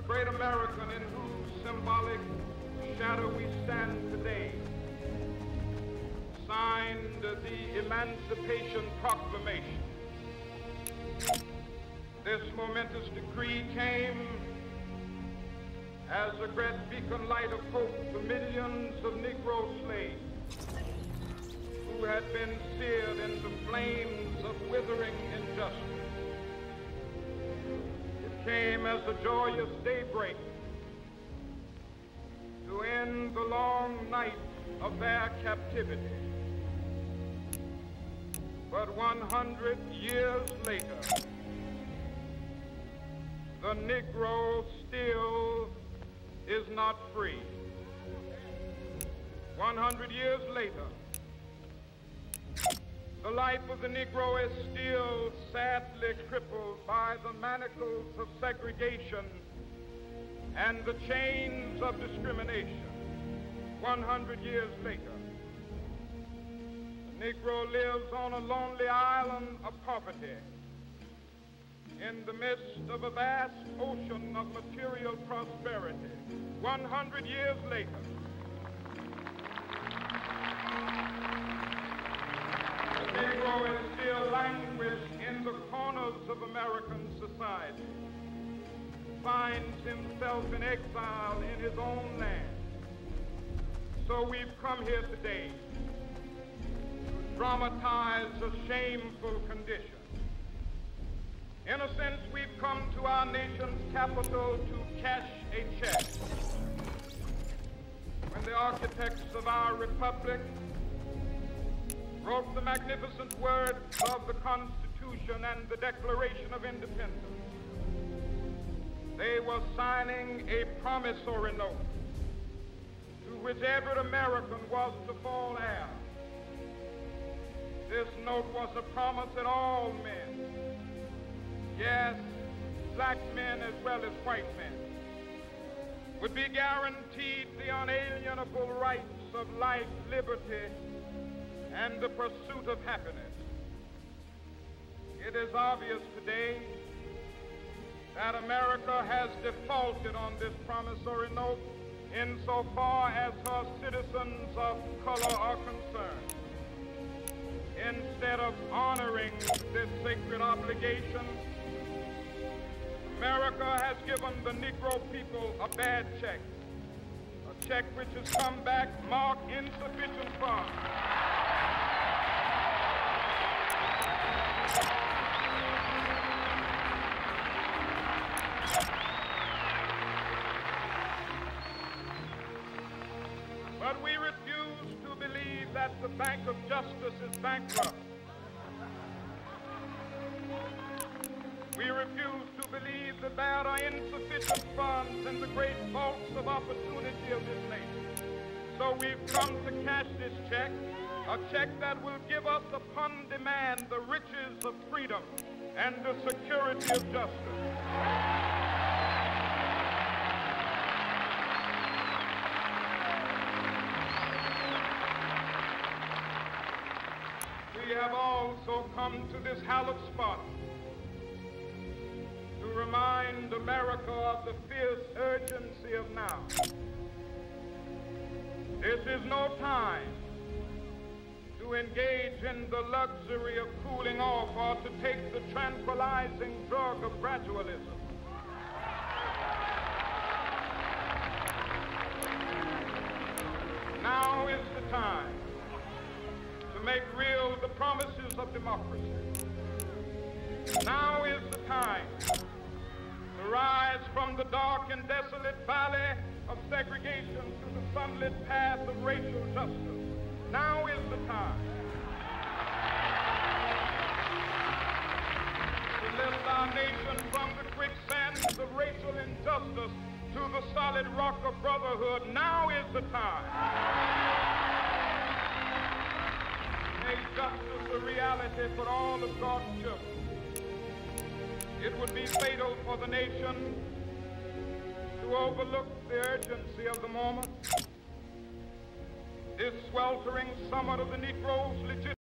a great American in whose symbolic shadow we stand today, signed the Emancipation Proclamation. This momentous decree came as a great beacon light of hope to millions of Negro slaves who had been seared in the flames of withering injustice. It came as a joyous daybreak to end the long night of their captivity. But 100 years later, the Negro still is not free. 100 years later, the life of the Negro is still sadly crippled by the manacles of segregation and the chains of discrimination. 100 years later, the Negro lives on a lonely island of poverty in the midst of a vast ocean of material prosperity. 100 years later, the Negro is still languished in the corners of American society, finds himself in exile in his own land. So we've come here today to dramatize a shameful condition. In a sense, we've come to our nation's capital to cash a check. When the architects of our republic wrote the magnificent words of the Constitution and the Declaration of Independence, they were signing a promissory note to which every American was to fall heir. This note was a promise that all men, yes, black men as well as white men, would be guaranteed the unalienable rights of life, liberty, and the pursuit of happiness. It is obvious today that America has defaulted on this promissory note insofar as her citizens of color are concerned. Instead of honoring this sacred obligation, America has given the Negro people a bad check, a check which has come back marked insufficient funds. But we refuse to believe that the Bank of Justice is bankrupt. We refuse to believe that there are insufficient funds in the great vaults of opportunity of this nation. So we've come to cash this check, a check that will give us upon demand the riches of freedom and the security of justice. We have also come to this hallowed spot to remind America of the fierce urgency of now. This is no time to engage in the luxury of cooling off or to take the tranquilizing drug of gradualism. Now is the time to make real the promises of democracy. Now is the time to rise from the dark and desolate valley of segregation to the sunlit path of racial justice. Now is the time to lift our nation from the quicksands of racial injustice to the solid rock of brotherhood. Now is the time to make justice a reality for all of God's children. It would be fatal for the nation to overlook the urgency of the moment. This sweltering summit of the Negro's legitimate